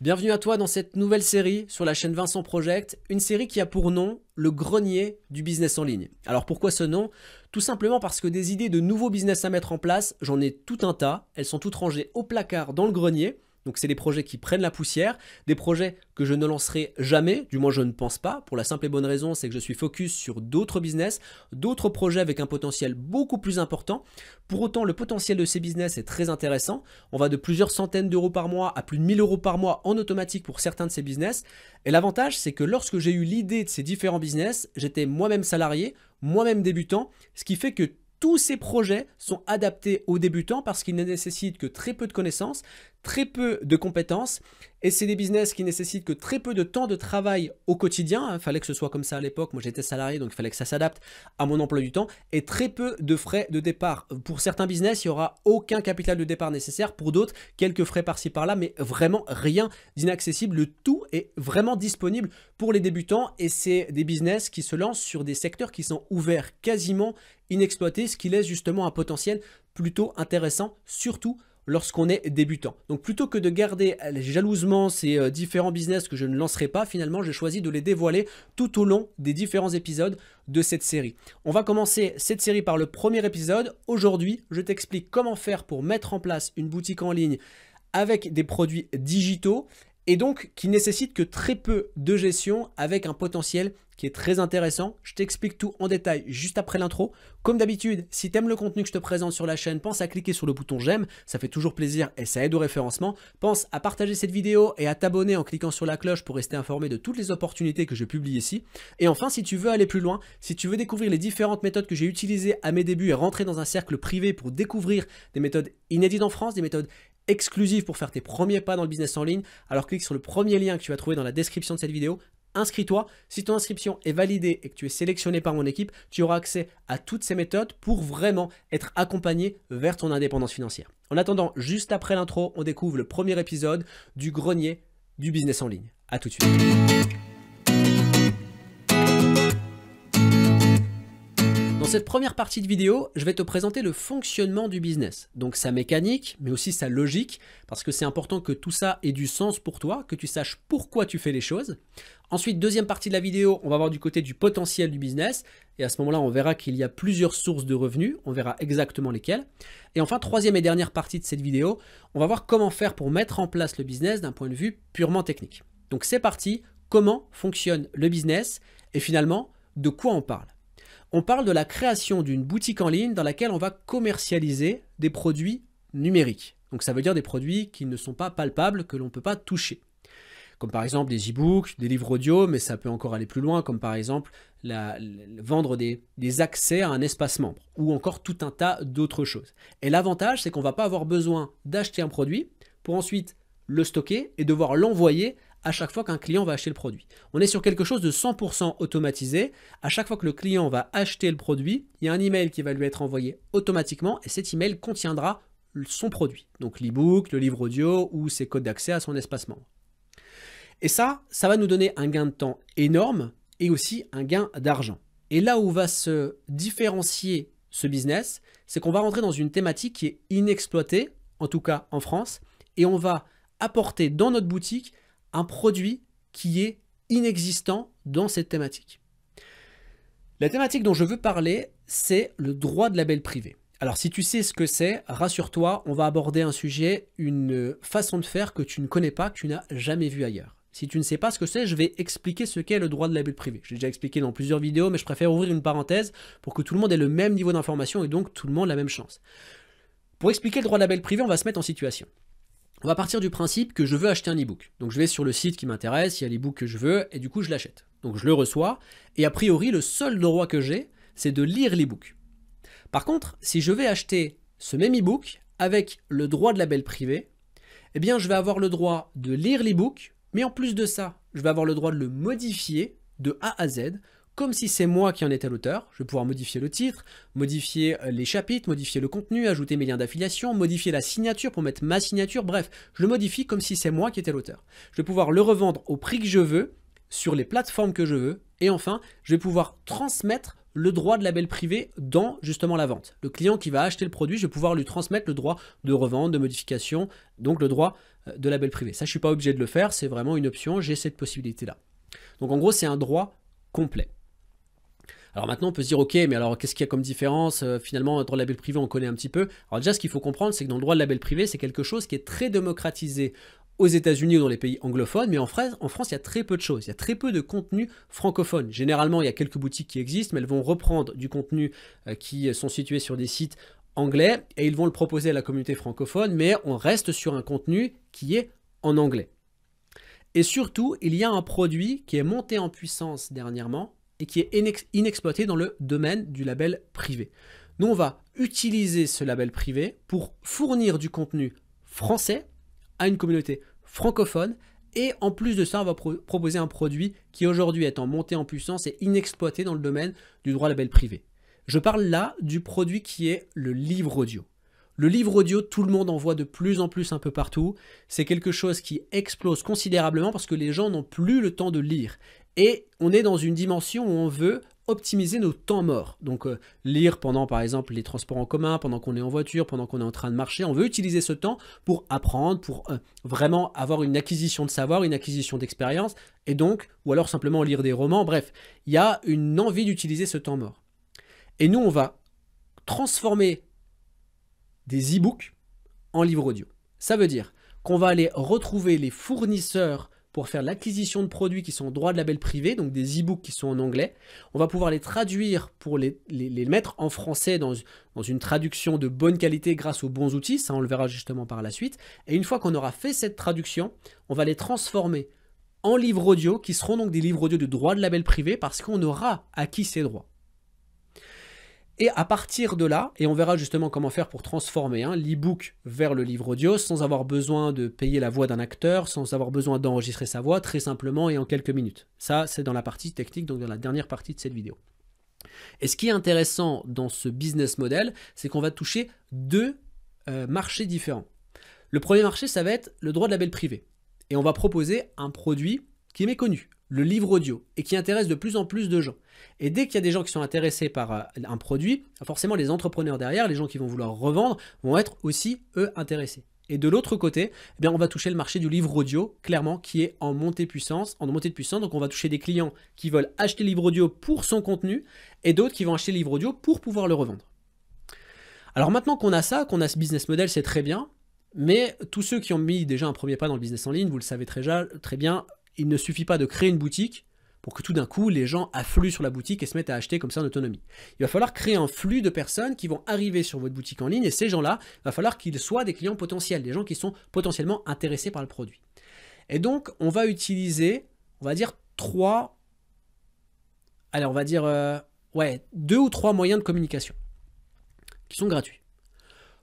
Bienvenue à toi dans cette nouvelle série sur la chaîne Vincent Project, une série qui a pour nom le grenier du business en ligne. Alors pourquoi ce nom? Tout simplement parce que des idées de nouveaux business à mettre en place, j'en ai tout un tas, elles sont toutes rangées au placard dans le grenier. Donc c'est des projets qui prennent la poussière, des projets que je ne lancerai jamais, du moins je ne pense pas, pour la simple et bonne raison c'est que je suis focus sur d'autres business, d'autres projets avec un potentiel beaucoup plus important. Pour autant le potentiel de ces business est très intéressant, on va de plusieurs centaines d'euros par mois à plus de 1000 euros par mois en automatique pour certains de ces business. Et l'avantage c'est que lorsque j'ai eu l'idée de ces différents business, j'étais moi-même salarié, moi-même débutant, ce qui fait que tous ces projets sont adaptés aux débutants parce qu'ils ne nécessitent que très peu de connaissances, très peu de compétences et c'est des business qui nécessitent que très peu de temps de travail au quotidien. Il fallait que ce soit comme ça à l'époque, moi j'étais salarié donc il fallait que ça s'adapte à mon emploi du temps et très peu de frais de départ. Pour certains business, il n'y aura aucun capital de départ nécessaire, pour d'autres, quelques frais par-ci par-là, mais vraiment rien d'inaccessible. Le tout est vraiment disponible pour les débutants et c'est des business qui se lancent sur des secteurs qui sont ouverts quasiment inexploités, ce qui laisse justement un potentiel plutôt intéressant, surtout lorsqu'on est débutant. Donc plutôt que de garder jalousement ces différents business que je ne lancerai pas, finalement j'ai choisi de les dévoiler tout au long des différents épisodes de cette série. On va commencer cette série par le premier épisode. Aujourd'hui, je t'explique comment faire pour mettre en place une boutique en ligne avec des produits digitaux et donc qui nécessite que très peu de gestion avec un potentiel qui est très intéressant. Je t'explique tout en détail juste après l'intro. Comme d'habitude, si tu aimes le contenu que je te présente sur la chaîne, pense à cliquer sur le bouton j'aime, ça fait toujours plaisir et ça aide au référencement. Pense à partager cette vidéo et à t'abonner en cliquant sur la cloche pour rester informé de toutes les opportunités que je publie ici. Et enfin, si tu veux aller plus loin, si tu veux découvrir les différentes méthodes que j'ai utilisées à mes débuts et rentrer dans un cercle privé pour découvrir des méthodes inédites en France, des méthodes exclusives pour faire tes premiers pas dans le business en ligne, alors clique sur le premier lien que tu vas trouver dans la description de cette vidéo. Inscris-toi, si ton inscription est validée et que tu es sélectionné par mon équipe, tu auras accès à toutes ces méthodes pour vraiment être accompagné vers ton indépendance financière. En attendant, juste après l'intro, on découvre le premier épisode du grenier du business en ligne. A tout de suite. Dans cette première partie de vidéo, je vais te présenter le fonctionnement du business, donc sa mécanique, mais aussi sa logique, parce que c'est important que tout ça ait du sens pour toi, que tu saches pourquoi tu fais les choses. Ensuite, deuxième partie de la vidéo, on va voir du côté du potentiel du business, et à ce moment-là, on verra qu'il y a plusieurs sources de revenus, on verra exactement lesquelles. Et enfin, troisième et dernière partie de cette vidéo, on va voir comment faire pour mettre en place le business d'un point de vue purement technique. Donc c'est parti, comment fonctionne le business, et finalement, de quoi on parle? On parle de la création d'une boutique en ligne dans laquelle on va commercialiser des produits numériques. Donc ça veut dire des produits qui ne sont pas palpables, que l'on ne peut pas toucher. Comme par exemple des e-books, des livres audio, mais ça peut encore aller plus loin, comme par exemple vendre des accès à un espace membre, ou encore tout un tas d'autres choses. Et l'avantage, c'est qu'on ne va pas avoir besoin d'acheter un produit pour ensuite le stocker et devoir l'envoyer à chaque fois qu'un client va acheter le produit. On est sur quelque chose de 100% automatisé. À chaque fois que le client va acheter le produit, il y a un email qui va lui être envoyé automatiquement et cet email contiendra son produit. Donc l'e-book, le livre audio ou ses codes d'accès à son espace membre. Et ça va nous donner un gain de temps énorme et aussi un gain d'argent. Et là où va se différencier ce business, c'est qu'on va rentrer dans une thématique qui est inexploitée, en tout cas en France, et on va apporter dans notre boutique un produit qui est inexistant dans cette thématique. La thématique dont je veux parler, c'est le droit de label privé. Alors si tu sais ce que c'est, rassure-toi, on va aborder un sujet, une façon de faire que tu ne connais pas, que tu n'as jamais vu ailleurs. Si tu ne sais pas ce que c'est, je vais expliquer ce qu'est le droit de label privé. J'ai déjà expliqué dans plusieurs vidéos, mais je préfère ouvrir une parenthèse pour que tout le monde ait le même niveau d'information et donc tout le monde la même chance. Pour expliquer le droit de label privé, on va se mettre en situation. On va partir du principe que je veux acheter un e-book. Donc je vais sur le site qui m'intéresse, il y a l'e-book que je veux et du coup je l'achète. Donc je le reçois et a priori le seul droit que j'ai, c'est de lire l'e-book. Par contre, si je vais acheter ce même e-book avec le droit de label privé, eh bien je vais avoir le droit de lire l'e-book, mais en plus de ça, je vais avoir le droit de le modifier de A à Z, comme si c'est moi qui en étais l'auteur. Je vais pouvoir modifier le titre, modifier les chapitres, modifier le contenu, ajouter mes liens d'affiliation, modifier la signature pour mettre ma signature. Bref, je le modifie comme si c'est moi qui étais l'auteur. Je vais pouvoir le revendre au prix que je veux, sur les plateformes que je veux. Et enfin, je vais pouvoir transmettre le droit de label privé dans justement la vente. Le client qui va acheter le produit, je vais pouvoir lui transmettre le droit de revente, de modification, donc le droit de label privé. Ça, je ne suis pas obligé de le faire, c'est vraiment une option, j'ai cette possibilité-là. Donc en gros, c'est un droit complet. Alors maintenant, on peut se dire, ok, mais alors qu'est-ce qu'il y a comme différence? Finalement, le droit de label privé, on connaît un petit peu. Alors déjà, ce qu'il faut comprendre, c'est que dans le droit de label privé, c'est quelque chose qui est très démocratisé aux États-Unis ou dans les pays anglophones, mais en France, il y a très peu de choses. Il y a très peu de contenu francophone. Généralement, il y a quelques boutiques qui existent, mais elles vont reprendre du contenu qui sont situés sur des sites anglais et ils vont le proposer à la communauté francophone, mais on reste sur un contenu qui est en anglais. Et surtout, il y a un produit qui est monté en puissance dernièrement et qui est inexploité dans le domaine du label privé. Nous, on va utiliser ce label privé pour fournir du contenu français à une communauté francophone et en plus de ça, on va proposer un produit qui aujourd'hui est en montée en puissance et inexploité dans le domaine du droit label privé. Je parle là du produit qui est le livre audio. Le livre audio, tout le monde en voit de plus en plus un peu partout. C'est quelque chose qui explose considérablement parce que les gens n'ont plus le temps de lire. Et on est dans une dimension où on veut optimiser nos temps morts. Donc lire pendant par exemple les transports en commun, pendant qu'on est en voiture, pendant qu'on est en train de marcher. On veut utiliser ce temps pour apprendre, pour vraiment avoir une acquisition de savoir, une acquisition d'expérience. Et donc, ou alors simplement lire des romans. Bref, il y a une envie d'utiliser ce temps mort. Et nous, on va transformer des e-books en livres audio. Ça veut dire qu'on va aller retrouver les fournisseurs pour faire l'acquisition de produits qui sont en droit de label privé, donc des e-books qui sont en anglais. On va pouvoir les traduire pour les mettre en français dans une traduction de bonne qualité grâce aux bons outils. Ça, on le verra justement par la suite. Et une fois qu'on aura fait cette traduction, on va les transformer en livres audio qui seront donc des livres audio de droit de label privé parce qu'on aura acquis ces droits. Et à partir de là, et on verra justement comment faire pour transformer l'e-book vers le livre audio sans avoir besoin de payer la voix d'un acteur, sans avoir besoin d'enregistrer sa voix, très simplement et en quelques minutes. Ça, c'est dans la partie technique, donc dans la dernière partie de cette vidéo. Et ce qui est intéressant dans ce business model, c'est qu'on va toucher deux marchés différents. Le premier marché, ça va être le droit de label privé. Et on va proposer un produit qui est méconnu, le livre audio, et qui intéresse de plus en plus de gens. Et dès qu'il y a des gens qui sont intéressés par un produit, forcément les entrepreneurs derrière, les gens qui vont vouloir revendre, vont être aussi, eux, intéressés. Et de l'autre côté, eh bien, on va toucher le marché du livre audio, clairement, qui est en montée de puissance. Donc on va toucher des clients qui veulent acheter le livre audio pour son contenu, et d'autres qui vont acheter le livre audio pour pouvoir le revendre. Alors maintenant qu'on a ça, qu'on a ce business model, c'est très bien, mais tous ceux qui ont mis déjà un premier pas dans le business en ligne, vous le savez très bien, il ne suffit pas de créer une boutique pour que tout d'un coup, les gens affluent sur la boutique et se mettent à acheter comme ça en autonomie. Il va falloir créer un flux de personnes qui vont arriver sur votre boutique en ligne et ces gens-là, il va falloir qu'ils soient des clients potentiels, des gens qui sont potentiellement intéressés par le produit. Et donc, on va utiliser, on va dire, deux ou trois moyens de communication qui sont gratuits.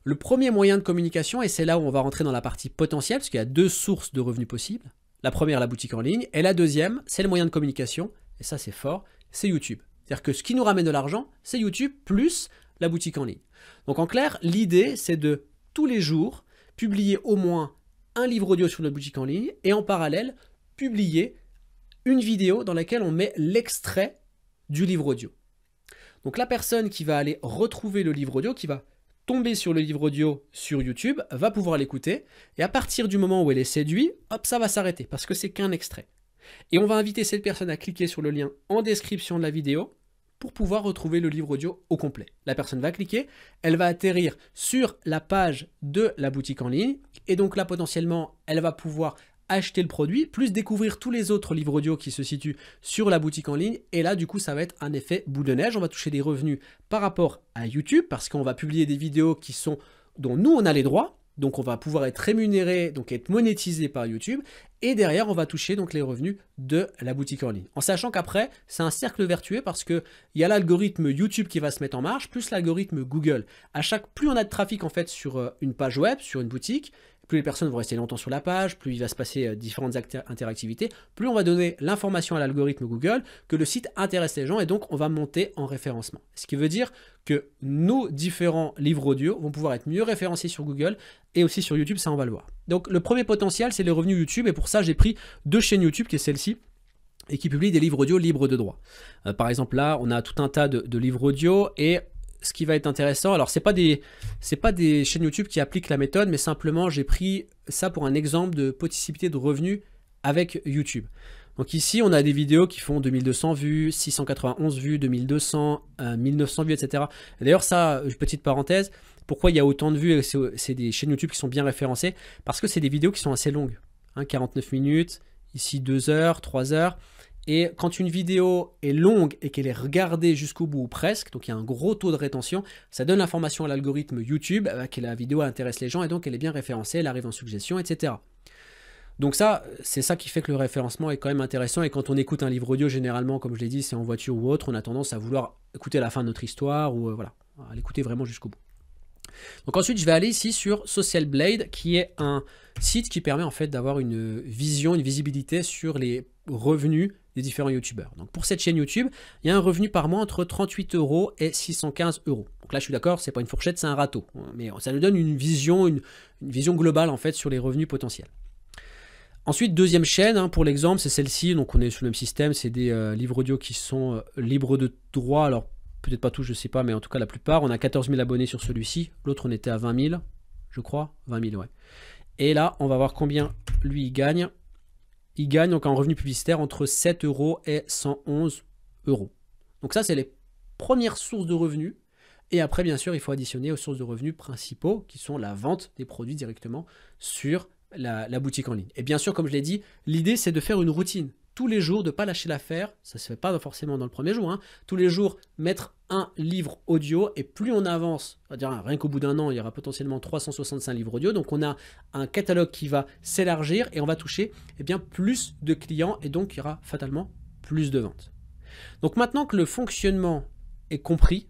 Le premier moyen de communication, et c'est là où on va rentrer dans la partie potentielle, parce qu'il y a deux sources de revenus possibles. La première, la boutique en ligne, et la deuxième, c'est le moyen de communication, et ça c'est fort, c'est YouTube. C'est-à-dire que ce qui nous ramène de l'argent, c'est YouTube plus la boutique en ligne. Donc en clair, l'idée, c'est de tous les jours publier au moins un livre audio sur notre boutique en ligne, et en parallèle, publier une vidéo dans laquelle on met l'extrait du livre audio. Donc la personne qui va aller retrouver le livre audio, qui va tomber sur le livre audio sur YouTube, va pouvoir l'écouter, et à partir du moment où elle est séduite, hop, ça va s'arrêter, parce que c'est qu'un extrait. Et on va inviter cette personne à cliquer sur le lien en description de la vidéo pour pouvoir retrouver le livre audio au complet. La personne va cliquer, elle va atterrir sur la page de la boutique en ligne, et donc là, potentiellement, elle va pouvoir acheter le produit, plus découvrir tous les autres livres audio qui se situent sur la boutique en ligne. Et là, du coup, ça va être un effet boule de neige. On va toucher des revenus par rapport à YouTube parce qu'on va publier des vidéos dont nous, on a les droits. Donc, on va pouvoir être rémunéré, donc être monétisé par YouTube. Et derrière, on va toucher donc les revenus de la boutique en ligne. En sachant qu'après, c'est un cercle vertueux parce qu'il y a l'algorithme YouTube qui va se mettre en marche, plus l'algorithme Google. Plus on a de trafic en fait sur une page web, sur une boutique, plus les personnes vont rester longtemps sur la page, plus il va se passer différentes interactivités, plus on va donner l'information à l'algorithme Google que le site intéresse les gens et donc on va monter en référencement. Ce qui veut dire que nos différents livres audio vont pouvoir être mieux référencés sur Google et aussi sur YouTube, ça on va le voir. Donc le premier potentiel, c'est les revenus YouTube et pour ça j'ai pris deux chaînes YouTube qui est celle-ci et qui publient des livres audio libres de droit. Par exemple, là, on a tout un tas de livres audio et ce qui va être intéressant, alors c'est pas des chaînes YouTube qui appliquent la méthode, mais simplement j'ai pris ça pour un exemple de possibilité de revenus avec YouTube. Donc ici, on a des vidéos qui font 2200 vues, 691 vues, 2200, 1900 vues, etc. D'ailleurs, ça, petite parenthèse, pourquoi il y a autant de vues et c'est des chaînes YouTube qui sont bien référencées? Parce que c'est des vidéos qui sont assez longues. 49 minutes, ici 2 heures, 3 heures. Et quand une vidéo est longue et qu'elle est regardée jusqu'au bout ou presque, donc il y a un gros taux de rétention, ça donne l'information à l'algorithme YouTube que la vidéo intéresse les gens et donc elle est bien référencée, elle arrive en suggestion, etc. Donc ça, c'est ça qui fait que le référencement est quand même intéressant. Et quand on écoute un livre audio, généralement, comme je l'ai dit, c'est en voiture ou autre, on a tendance à vouloir écouter la fin de notre histoire ou voilà, à l'écouter vraiment jusqu'au bout. Donc ensuite, je vais aller ici sur Social Blade, qui est un site qui permet en fait d'avoir une vision, une visibilité sur les revenus des différents youtubeurs. Donc pour cette chaîne YouTube, il y a un revenu par mois entre 38 € et 615 €. Donc là, je suis d'accord, c'est pas une fourchette, c'est un râteau. Mais ça nous donne une vision globale en fait sur les revenus potentiels. Ensuite, deuxième chaîne, pour l'exemple, c'est celle-ci. Donc on est sur le même système, c'est des livres audio qui sont libres de droit. Alors peut-être pas tous, je sais pas, mais en tout cas la plupart. On a 14 000 abonnés sur celui-ci. L'autre, on était à 20 000, je crois. 20 000, ouais. Et là, on va voir combien lui il gagne. Il gagne donc en revenu publicitaire entre 7 € et 111 €. Donc ça, c'est les premières sources de revenus. Et après, bien sûr, il faut additionner aux sources de revenus principaux, qui sont la vente des produits directement sur la boutique en ligne. Et bien sûr, comme je l'ai dit, l'idée, c'est de faire une routine. Tous les jours, de ne pas lâcher l'affaire. Ça ne se fait pas forcément dans le premier jour. Tous les jours, mettre un livre audio. Et plus on avance, c'est-à-dire rien qu'au bout d'un an, il y aura potentiellement 365 livres audio. Donc, on a un catalogue qui va s'élargir et on va toucher plus de clients. Et donc, il y aura fatalement plus de ventes. Donc, maintenant que le fonctionnement est compris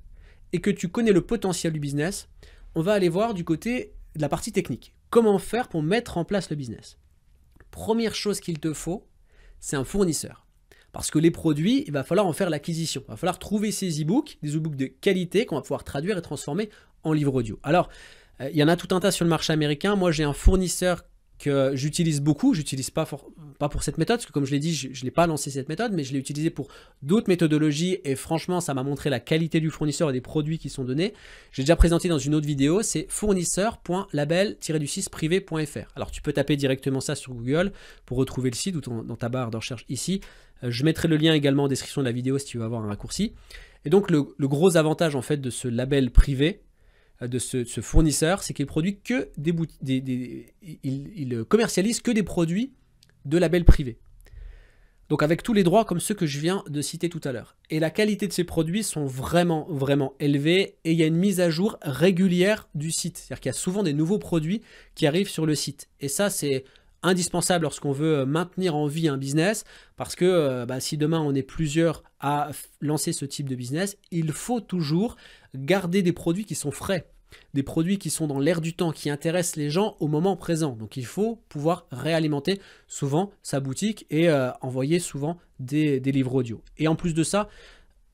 et que tu connais le potentiel du business, on va aller voir du côté de la partie technique. Comment faire pour mettre en place le business? Première chose qu'il te faut, c'est un fournisseur. Parce que les produits, il va falloir en faire l'acquisition. Il va falloir trouver ces e-books, des e-books de qualité qu'on va pouvoir traduire et transformer en livre audio. Alors, il y en a tout un tas sur le marché américain. Moi, j'ai un fournisseur que j'utilise beaucoup. Je n'utilise pas pour cette méthode, parce que comme je l'ai dit, je ne l'ai pas lancé cette méthode, mais je l'ai utilisé pour d'autres méthodologies et franchement, ça m'a montré la qualité du fournisseur et des produits qui sont donnés. J'ai déjà présenté dans une autre vidéo, c'est fournisseur.label-privé.fr. Alors, tu peux taper directement ça sur Google pour retrouver le site ou dans ta barre de recherche ici. Je mettrai le lien également en description de la vidéo si tu veux avoir un raccourci. Et donc, le gros avantage en fait de ce label privé, de ce fournisseur, c'est qu'il produit que il commercialise que des produits de label privé. Donc avec tous les droits comme ceux que je viens de citer tout à l'heure. Et la qualité de ces produits sont vraiment, vraiment élevées et il y a une mise à jour régulière du site. C'est-à-dire qu'il y a souvent des nouveaux produits qui arrivent sur le site. Et ça, c'est indispensable lorsqu'on veut maintenir en vie un business parce que si demain on est plusieurs à lancer ce type de business, il faut toujours garder des produits qui sont frais, des produits qui sont dans l'air du temps, qui intéressent les gens au moment présent. Donc il faut pouvoir réalimenter souvent sa boutique et envoyer souvent des livres audio. Et en plus de ça,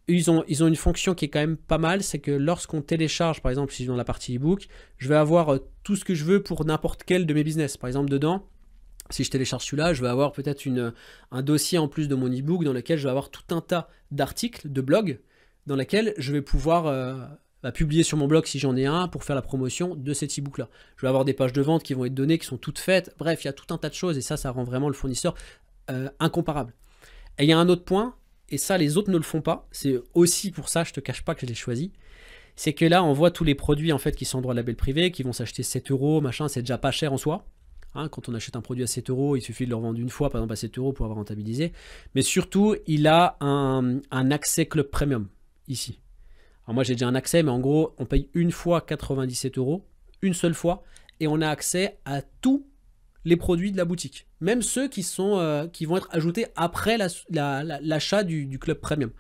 ils ont une fonction qui est quand même pas mal, c'est que lorsqu'on télécharge, par exemple, si je suis dans la partie e-book, je vais avoir tout ce que je veux pour n'importe quel de mes business. Par exemple, dedans, si je télécharge celui-là, je vais avoir peut-être un dossier en plus de mon e-book dans lequel je vais avoir tout un tas d'articles, de blogs, dans lesquels je vais pouvoir publier sur mon blog si j'en ai un pour faire la promotion de cet e-book-là. Je vais avoir des pages de vente qui vont être données, qui sont toutes faites. Bref, il y a tout un tas de choses et ça rend vraiment le fournisseur incomparable. Et il y a un autre point, et ça les autres ne le font pas, c'est aussi pour ça, je ne te cache pas que je l'ai choisi, c'est que là on voit tous les produits en fait qui sont en droit label privé, qui vont s'acheter 7 €, machin, c'est déjà pas cher en soi. Quand on achète un produit à 7 €, il suffit de le revendre une fois, par exemple à 7 € pour avoir rentabilisé. Mais surtout, il a un accès Club Premium, ici. Alors moi, j'ai déjà un accès, mais en gros, on paye une fois 97 €, une seule fois, et on a accès à tous les produits de la boutique. Même ceux qui vont être ajoutés après l'achat du Club Premium.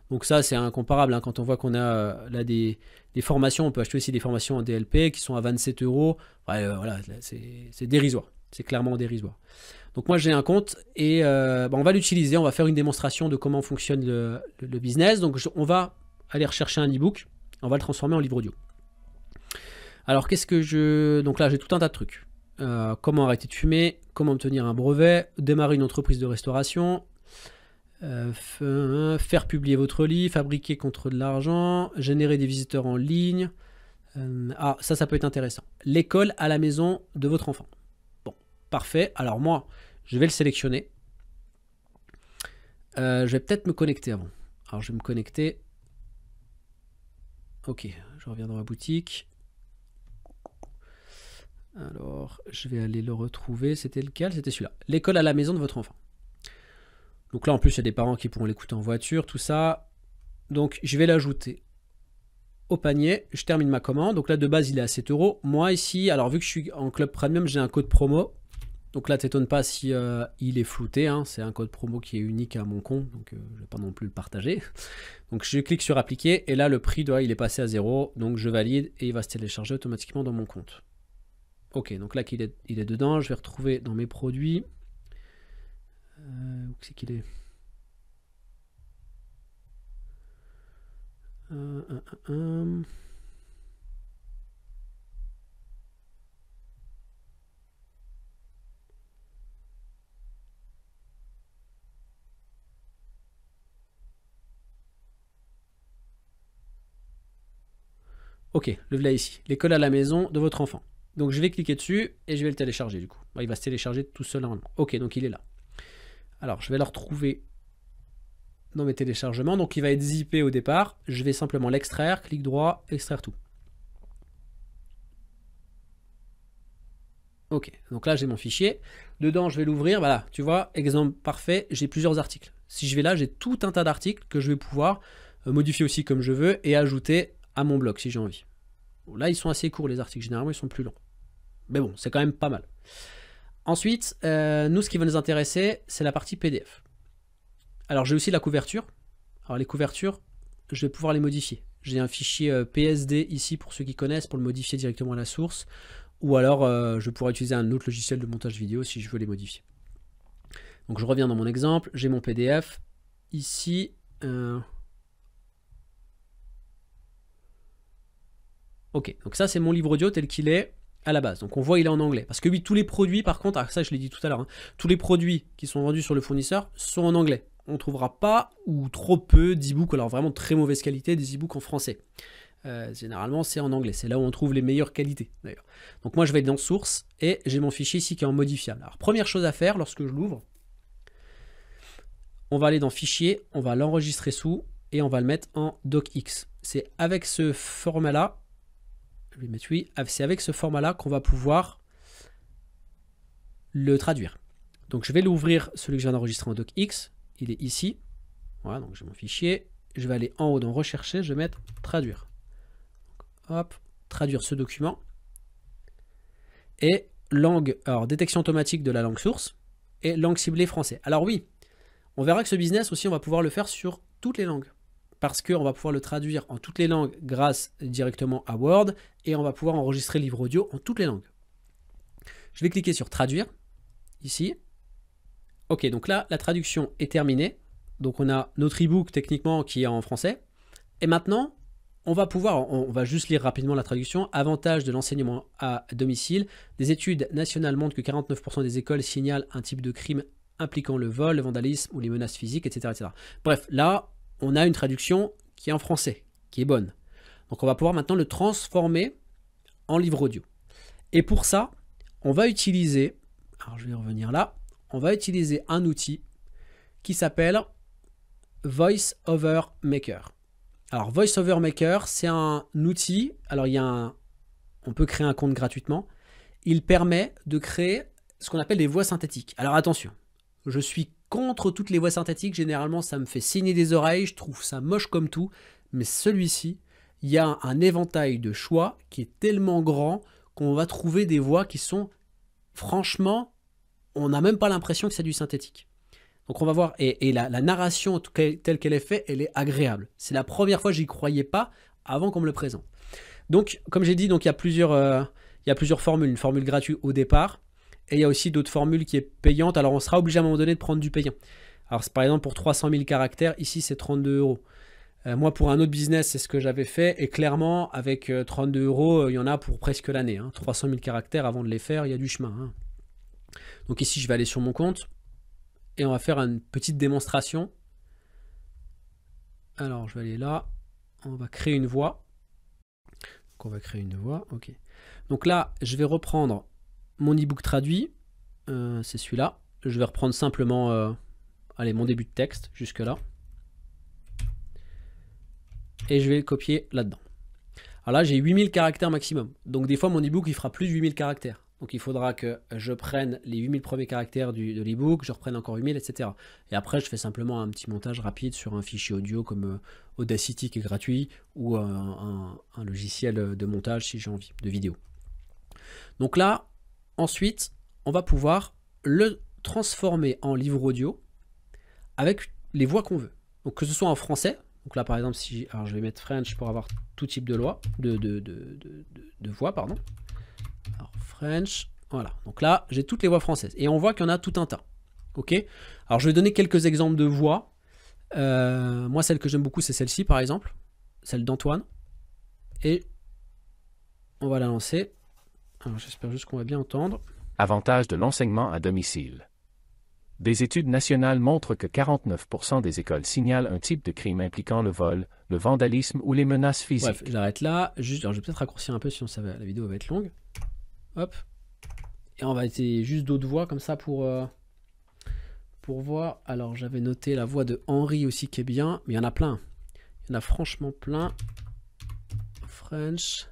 Donc ça, c'est incomparable. Quand on voit qu'on a là des formations, on peut acheter aussi des formations en DLP qui sont à 27 €. Voilà, c'est dérisoire. C'est clairement dérisoire. Donc moi, j'ai un compte et on va l'utiliser. On va faire une démonstration de comment fonctionne le business. Donc on va aller rechercher un e-book. On va le transformer en livre audio. Alors donc là, j'ai tout un tas de trucs. Comment arrêter de fumer, comment obtenir un brevet, démarrer une entreprise de restauration, Faire publier votre livre, fabriquer contre de l'argent, générer des visiteurs en ligne. Ça peut être intéressant. L'école à la maison de votre enfant. Bon, parfait. Alors moi, je vais le sélectionner. Je vais peut-être me connecter avant. Alors je vais me connecter. Ok, je reviens dans ma boutique. Alors, je vais aller le retrouver. C'était lequel? C'était celui-là. L'école à la maison de votre enfant. Donc là, en plus, il y a des parents qui pourront l'écouter en voiture, tout ça. Donc, je vais l'ajouter au panier. Je termine ma commande. Donc là, de base, il est à 7 €. Moi, ici, alors vu que je suis en club premium, j'ai un code promo. Donc là, t'étonnes pas si il est flouté. Hein. C'est un code promo qui est unique à mon compte. Donc, je ne vais pas non plus le partager. Donc, je clique sur appliquer. Et là, le prix, il est passé à 0. Donc, je valide et il va se télécharger automatiquement dans mon compte. Ok, donc là, il est dedans. Je vais retrouver dans mes produits. Où c'est qu'il est, Ok, le voilà ici. L'école à la maison de votre enfant. Donc je vais cliquer dessus et je vais le télécharger du coup. Il va se télécharger tout seul normalement. Ok, donc il est là. Alors je vais le retrouver dans mes téléchargements. Donc il va être zippé au départ. Je vais simplement l'extraire, clic droit, extraire tout. Ok, donc là j'ai mon fichier. Dedans je vais l'ouvrir. Voilà, tu vois, exemple parfait, j'ai plusieurs articles. Si je vais là, j'ai tout un tas d'articles que je vais pouvoir modifier aussi comme je veux et ajouter à mon blog si j'ai envie. Bon, là ils sont assez courts les articles, généralement ils sont plus longs. Mais bon, c'est quand même pas mal. Ensuite, nous ce qui va nous intéresser, c'est la partie PDF. Alors j'ai aussi la couverture. Alors les couvertures, je vais pouvoir les modifier. J'ai un fichier PSD ici pour ceux qui connaissent, pour le modifier directement à la source. Ou alors je pourrais utiliser un autre logiciel de montage vidéo si je veux les modifier. Donc je reviens dans mon exemple, j'ai mon PDF. Ici, ok, donc ça c'est mon livre audio tel qu'il est à la base. Donc on voit il est en anglais. Parce que oui, tous les produits par contre, ça je l'ai dit tout à l'heure, hein, tous les produits qui sont vendus sur le fournisseur sont en anglais. On ne trouvera pas ou trop peu d'e-books, alors vraiment très mauvaise qualité, des e-books en français. Généralement c'est en anglais, c'est là où on trouve les meilleures qualités d'ailleurs. Donc moi je vais être dans source et j'ai mon fichier ici qui est en modifiable. Alors première chose à faire lorsque je l'ouvre, on va aller dans fichier, on va l'enregistrer sous et on va le mettre en docx. C'est avec ce format là, je vais mettre oui, c'est avec ce format là qu'on va pouvoir le traduire. Donc je vais l'ouvrir, celui que je viens d'enregistrer en docx, il est ici. Voilà, donc j'ai mon fichier, je vais aller en haut dans rechercher, je vais mettre traduire. Hop, traduire ce document. Et langue, alors détection automatique de la langue source et langue ciblée français. Alors oui, on verra que ce business aussi, on va pouvoir le faire sur toutes les langues. Parce qu'on va pouvoir le traduire en toutes les langues grâce directement à Word et on va pouvoir enregistrer le livre audio en toutes les langues. Je vais cliquer sur traduire, ici. Ok, donc là, la traduction est terminée. Donc on a notre e-book techniquement qui est en français. Et maintenant, on va juste lire rapidement la traduction. Avantage de l'enseignement à domicile. Des études nationales montrent que 49% des écoles signalent un type de crime impliquant le vol, le vandalisme ou les menaces physiques, etc., etc. Bref, là, on a une traduction qui est en français, qui est bonne. Donc on va pouvoir maintenant le transformer en livre audio. Et pour ça, on va utiliser, alors je vais revenir là, on va utiliser un outil qui s'appelle Voice Over Maker. Alors Voice Over Maker, c'est un outil, alors on peut créer un compte gratuitement, il permet de créer ce qu'on appelle des voix synthétiques. Alors attention, je suis contre toutes les voix synthétiques, généralement ça me fait saigner des oreilles, je trouve ça moche comme tout, mais celui-ci, il y a un éventail de choix qui est tellement grand qu'on va trouver des voix qui sont, franchement, on n'a même pas l'impression que c'est du synthétique. Donc on va voir, et la narration telle qu'elle est faite, elle est agréable. C'est la première fois que j'y croyais pas avant qu'on me le présente. Donc comme j'ai dit, donc, il y a plusieurs formules, une formule gratuite au départ, et il y a aussi d'autres formules qui est payante. Alors on sera obligé à un moment donné de prendre du payant. Alors par exemple pour 300 000 caractères, ici c'est 32 €. Moi pour un autre business c'est ce que j'avais fait, et clairement avec 32 €, il y en a pour presque l'année. Hein. 300 000 caractères avant de les faire, il y a du chemin. Hein. Donc ici je vais aller sur mon compte, et on va faire une petite démonstration Alors, je vais aller là. On va créer une voix. Donc, on va créer une voix. OK. Donc là, je vais reprendre mon e-book traduit. C'est celui-là. Je vais reprendre simplement allez, mon début de texte jusque-là. Et je vais le copier là-dedans. Alors là, j'ai 8000 caractères maximum. Donc des fois, mon e-book, il fera plus de 8000 caractères. Donc il faudra que je prenne les 8000 premiers caractères de l'e-book, je reprenne encore 8000, etc. Et après, je fais simplement un petit montage rapide sur un fichier audio comme Audacity qui est gratuit ou un logiciel de montage si j'ai envie, de vidéo. Donc là, ensuite, on va pouvoir le transformer en livre audio avec les voix qu'on veut. Donc que ce soit en français. Donc là, par exemple, si alors je vais mettre French pour avoir tout type de voix, pardon. Alors French, voilà. Donc là, j'ai toutes les voix françaises et on voit qu'il y en a tout un tas. Ok. Alors je vais donner quelques exemples de voix. Moi, celle que j'aime beaucoup, c'est celle-ci, par exemple, celle d'Antoine. Et on va la lancer. Alors j'espère juste qu'on va bien entendre. Avantage de l'enseignement à domicile. Des études nationales montrent que 49% des écoles signalent un type de crime impliquant le vol, le vandalisme ou les menaces physiques. Bref, j'arrête là. Juste, alors je vais peut-être raccourcir un peu, sinon la vidéo va être longue. Hop. Et on va essayer juste d'autres voix comme ça pour voir. Alors j'avais noté la voix de Henri aussi qui est bien, mais il y en a plein. Il y en a franchement plein. French.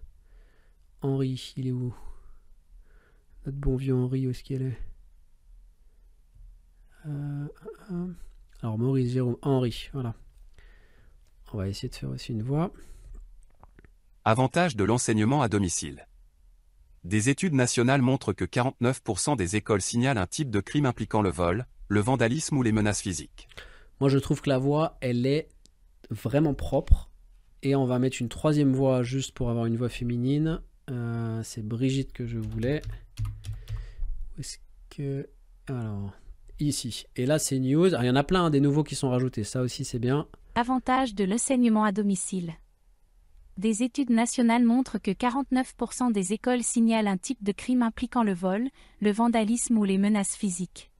Henri, il est où? Notre bon vieux Henri, où est-ce qu'il est? Alors Maurice, Jérôme, Henri, voilà. On va essayer de faire aussi une voix. Avantage de l'enseignement à domicile. Des études nationales montrent que 49% des écoles signalent un type de crime impliquant le vol, le vandalisme ou les menaces physiques. Moi je trouve que la voix, elle est vraiment propre. Et on va mettre une troisième voix juste pour avoir une voix féminine. C'est Brigitte que je voulais. Où est-ce que... Alors... Ici. Et là, c'est news. Alors, il y en a plein, hein, des nouveaux qui sont rajoutés. Ça aussi, c'est bien. Avantage de l'enseignement à domicile. Des études nationales montrent que 49% des écoles signalent un type de crime impliquant le vol, le vandalisme ou les menaces physiques.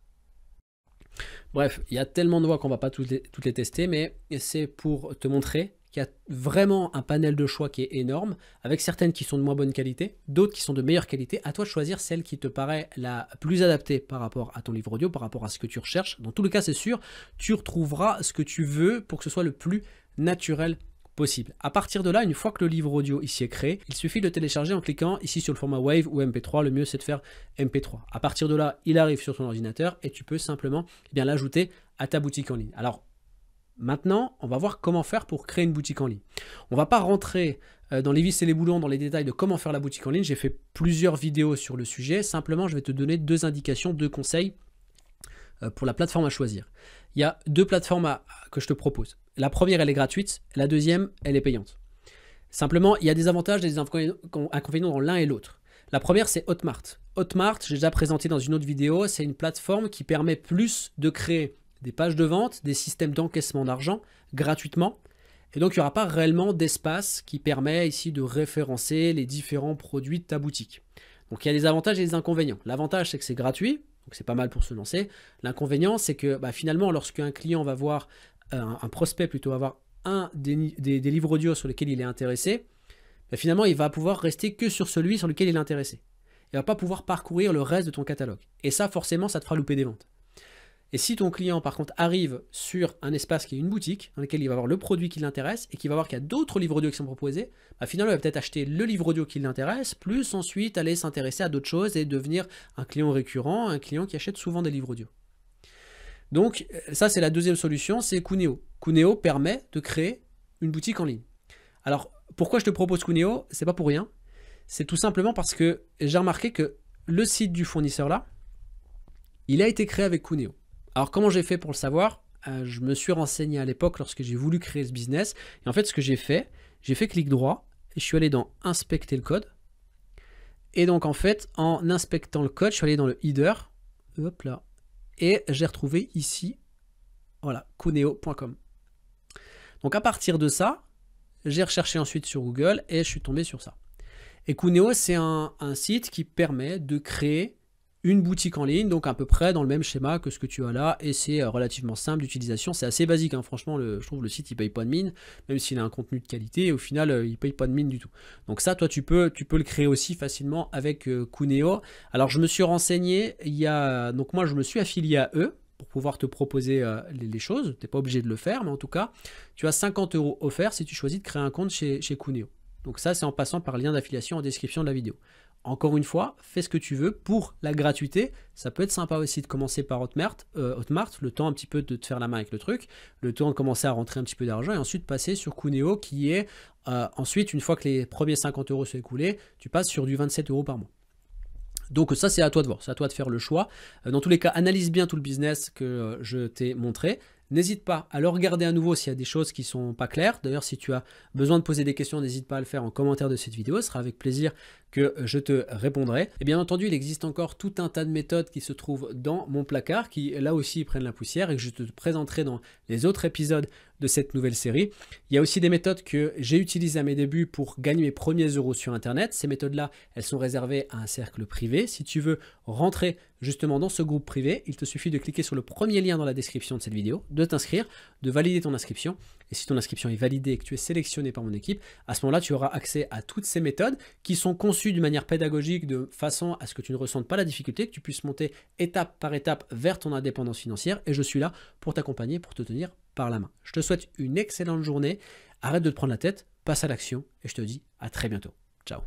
Bref, il y a tellement de voix qu'on ne va pas toutes les tester, mais c'est pour te montrer qu'il y a vraiment un panel de choix qui est énorme, avec certaines qui sont de moins bonne qualité, d'autres qui sont de meilleure qualité. À toi de choisir celle qui te paraît la plus adaptée par rapport à ton livre audio, par rapport à ce que tu recherches. Dans tous les cas, c'est sûr, tu retrouveras ce que tu veux pour que ce soit le plus naturel possible. À partir de là, une fois que le livre audio ici est créé, il suffit de le télécharger en cliquant ici sur le format Wave ou MP3. Le mieux, c'est de faire MP3. À partir de là, il arrive sur ton ordinateur et tu peux simplement l'ajouter à ta boutique en ligne. Alors, maintenant, on va voir comment faire pour créer une boutique en ligne. On ne va pas rentrer dans les vis et les boulons, dans les détails de comment faire la boutique en ligne. J'ai fait plusieurs vidéos sur le sujet. Simplement, je vais te donner deux indications, deux conseils pour la plateforme à choisir. Il y a deux plateformes que je te propose. La première, elle est gratuite. La deuxième, elle est payante. Simplement, il y a des avantages et des inconvénients dans l'un et l'autre. La première, c'est Hotmart. Hotmart, j'ai déjà présenté dans une autre vidéo, c'est une plateforme qui permet plus de créer des pages de vente, des systèmes d'encaissement d'argent gratuitement. Et donc, il n'y aura pas réellement d'espace qui permet ici de référencer les différents produits de ta boutique. Donc, il y a des avantages et des inconvénients. L'avantage, c'est que c'est gratuit, donc c'est pas mal pour se lancer. L'inconvénient, c'est que finalement, lorsqu'un client va voir, un prospect plutôt, va voir un des livres audio sur lesquels il est intéressé, finalement, il va pouvoir rester que sur celui sur lequel il est intéressé. Il ne va pas pouvoir parcourir le reste de ton catalogue. Et ça, forcément, ça te fera louper des ventes. Et si ton client, par contre, arrive sur un espace qui est une boutique, dans lequel il va voir le produit qui l'intéresse, et qu'il va voir qu'il y a d'autres livres audio qui sont proposés, finalement, il va peut-être acheter le livre audio qui l'intéresse, plus ensuite aller s'intéresser à d'autres choses et devenir un client récurrent, un client qui achète souvent des livres audio. Donc, ça, c'est la deuxième solution, c'est Cuneo. Cuneo permet de créer une boutique en ligne. Alors, pourquoi je te propose Cuneo? C'est pas pour rien. C'est tout simplement parce que j'ai remarqué que le site du fournisseur là, il a été créé avec Cuneo. Alors, comment j'ai fait pour le savoir? Je me suis renseigné à l'époque lorsque j'ai voulu créer ce business. Et en fait, ce que j'ai fait clic droit et je suis allé dans Inspecter le code. Et donc, en fait, en inspectant le code, je suis allé dans le header. Hop là. Et j'ai retrouvé ici, voilà, cuneo.com. Donc, à partir de ça, j'ai recherché ensuite sur Google et je suis tombé sur ça. Et Cuneo, c'est un site qui permet de créer une boutique en ligne, donc à peu près dans le même schéma que ce que tu as là, et c'est relativement simple d'utilisation, c'est assez basique, hein. Franchement, je trouve le site il paye pas de mine, même s'il a un contenu de qualité, et au final il paye pas de mine du tout. Donc ça, toi tu peux le créer aussi facilement avec Kuneo. Alors je me suis renseigné, donc moi je me suis affilié à eux, pour pouvoir te proposer les choses, tu n'es pas obligé de le faire, mais en tout cas, tu as 50 € offerts si tu choisis de créer un compte chez Kuneo. Donc ça, c'est en passant par le lien d'affiliation en description de la vidéo. Encore une fois, fais ce que tu veux pour la gratuité. Ça peut être sympa aussi de commencer par Hotmart, le temps un petit peu de te faire la main avec le truc, le temps de commencer à rentrer un petit peu d'argent et ensuite passer sur Kuneo qui est ensuite, une fois que les premiers 50 € sont écoulés, tu passes sur du 27 € par mois. Donc ça, c'est à toi de voir, c'est à toi de faire le choix. Dans tous les cas, analyse bien tout le business que je t'ai montré. N'hésite pas à le regarder à nouveau s'il y a des choses qui ne sont pas claires. D'ailleurs, si tu as besoin de poser des questions, n'hésite pas à le faire en commentaire de cette vidéo. Ce sera avec plaisir que je te répondrai. Et bien entendu, il existe encore tout un tas de méthodes qui se trouvent dans mon placard, qui là aussi prennent la poussière et que je te présenterai dans les autres épisodes de cette nouvelle série. Il y a aussi des méthodes que j'ai utilisées à mes débuts pour gagner mes premiers euros sur Internet. Ces méthodes-là, elles sont réservées à un cercle privé. Si tu veux rentrer justement dans ce groupe privé, il te suffit de cliquer sur le premier lien dans la description de cette vidéo, de t'inscrire, de valider ton inscription. Et si ton inscription est validée et que tu es sélectionné par mon équipe, à ce moment-là, tu auras accès à toutes ces méthodes qui sont conçues d'une manière pédagogique de façon à ce que tu ne ressentes pas la difficulté, que tu puisses monter étape par étape vers ton indépendance financière. Et je suis là pour t'accompagner, pour te tenir par la main. Je te souhaite une excellente journée. Arrête de te prendre la tête, passe à l'action et je te dis à très bientôt. Ciao.